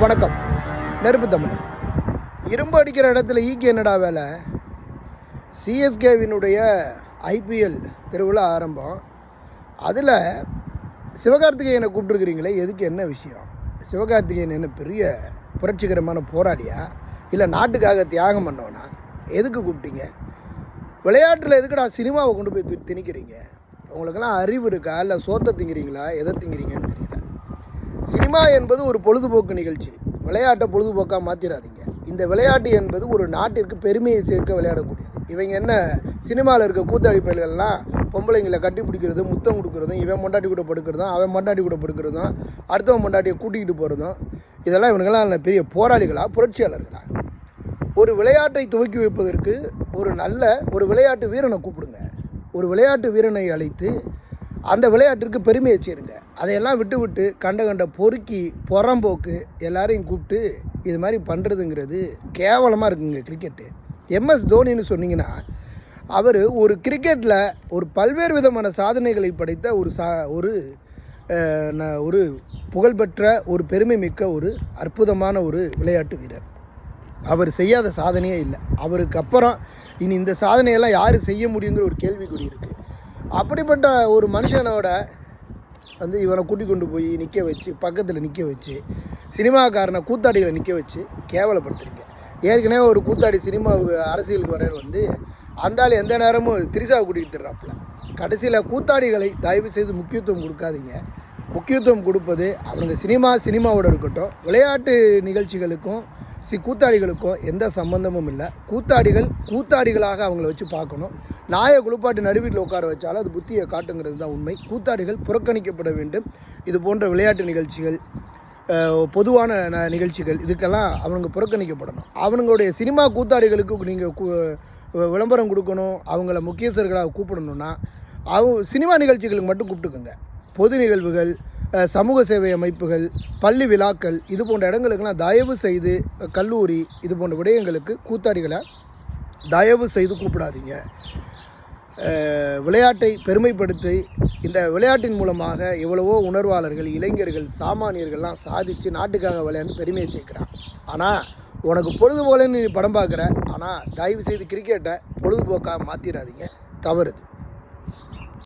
வணக்கம். நெருப்பு தமிழர். இரும்பு அடிக்கிற இடத்துல ஈக்கு என்னடா வேலை? சிஎஸ்கேவினுடைய ஐபிஎல் திருவிழா ஆரம்பம். அதில் சிவகார்த்திகேயனை கூப்பிட்டுருக்கிறீங்களே, எதுக்கு, என்ன விஷயம்? சிவகார்த்திகேயன் என்ன பெரிய புரட்சிகரமான போராளியா, இல்லை நாட்டுக்காக தியாகம் பண்ணவனா? எதுக்கு கூப்பிட்டீங்க? விளையாட்டில் எதுக்குடா சினிமாவை கொண்டு போய் திணிக்கிறீங்க? உங்களுக்கெல்லாம் அறிவு இருக்கா, இல்லை சோத்தை திங்கிறீங்களா, எதை திங்கிறீங்கன்னு தெரியல. சினிமா என்பது ஒரு பொழுதுபோக்கு நிகழ்ச்சி. விளையாட்டை பொழுதுபோக்காக மாற்றிடாதீங்க. இந்த விளையாட்டு என்பது ஒரு நாட்டிற்கு பெருமையை சேர்க்க விளையாடக்கூடியது. இவங்க என்ன சினிமாவில் இருக்க கூத்தாடி பயல்கள்லாம் பொம்பளைங்களை கட்டி பிடிக்கிறதும், முத்தம் கொடுக்குறதும், இவன் மொண்டாட்டி கூட படுக்கிறதும், அவன் மொண்டாட்டி கூட படுக்கிறதும், அடுத்தவன் மொண்டாட்டியை கூட்டிக்கிட்டு போகிறதும், இதெல்லாம் இவனுங்கெல்லாம் பெரிய போராளிகளா, புரட்சியாளர்களா? ஒரு விளையாட்டை துவக்கி வைப்பதற்கு ஒரு விளையாட்டு வீரனை கூப்பிடுங்க. ஒரு விளையாட்டு வீரனை அழைத்து அந்த விளையாட்டிற்கு பெருமையை சேருங்க. அதையெல்லாம் விட்டு கண்ட பொறுக்கி புறம்போக்கு எல்லாரையும் கூப்பிட்டு இது மாதிரி பண்ணுறதுங்கிறது கேவலமாக இருக்குங்க. கிரிக்கெட்டு எம்எஸ் தோனின்னு சொன்னீங்கன்னா, அவர் ஒரு கிரிக்கெட்டில் ஒரு பல்வேறு விதமான சாதனைகளை படைத்த ஒரு புகழ்பெற்ற ஒரு பெருமை மிக்க ஒரு அற்புதமான ஒரு விளையாட்டு வீரர். அவர் செய்யாத சாதனையே இல்லை. அவருக்கு அப்புறம் இனி இந்த சாதனையெல்லாம் யார் செய்ய முடியுங்கிற ஒரு கேள்விக்குறி இருக்குது. அப்படிப்பட்ட ஒரு மனுஷனோட இவனை கூட்டி கொண்டு போய் நிற்க வச்சு, பக்கத்தில் நிற்க வச்சு, சினிமாக்காரனை கூத்தாடிகளை நிற்க வச்சு கேவலப்படுத்துறீங்க. ஏற்கனவே ஒரு கூத்தாடி சினிமாவுக்கு அரசியலுக்கு வரேன்னு அந்த ஆள் எந்த நேரமும் திரிசாவை கூட்டிகிட்டு தர்றாப்புல. கடைசியில் கூத்தாடிகளை தயவு செய்து முக்கியத்துவம் கொடுக்காதீங்க. முக்கியத்துவம் கொடுப்பது அவனுங்க சினிமாவோட இருக்கட்டும். விளையாட்டு நிகழ்ச்சிகளுக்கும் கூத்தாடிகளுக்கும் எந்த சம்பந்தமும் இல்லை. கூத்தாடிகளாக அவங்கள வச்சு பார்க்கணும். நாயை குளிப்பாட்டி நடுவீட்டில் உட்கார வச்சாலும் அது புத்தியை காட்டுங்கிறது தான் உண்மை. கூத்தாடிகள் புறக்கணிக்கப்பட வேண்டும். இது போன்ற விளையாட்டு நிகழ்ச்சிகள், பொதுவான நிகழ்ச்சிகள், இதுக்கெல்லாம் அவனுங்க புறக்கணிக்கப்படணும். அவனுங்களுடைய சினிமா கூத்தாடிகளுக்கு நீங்கள் விளம்பரம் கொடுக்கணும், அவங்கள முக்கியஸ்தர்களாக கூப்பிடணுன்னா சினிமா நிகழ்ச்சிகளுக்கு மட்டும் கூப்பிட்டுக்குங்க. பொது நிகழ்வுகள், சமூக சேவை அமைப்புகள், பள்ளி விழாக்கள், இது போன்ற இடங்களுக்கெல்லாம் தயவு செய்து, கல்லூரி, இது போன்ற விடயங்களுக்கு கூத்தாடிகளை தயவு செய்து கூப்பிடாதீங்க. விளையாட்டை பெருமைப்படுத்தி இந்த விளையாட்டின் மூலமாக எவ்வளவோ உணர்வாளர்கள், இளைஞர்கள், சாமானியர்கள்லாம் சாதித்து நாட்டுக்காக விளையாண்டு பெருமையை சேர்க்குறான். ஆனால் உனக்கு பொழுதுபோலன்னு நீ படம் பார்க்குற. ஆனால் தயவு செய்து கிரிக்கெட்டை பொழுதுபோக்காக மாற்றிடாதீங்க. தவறுது.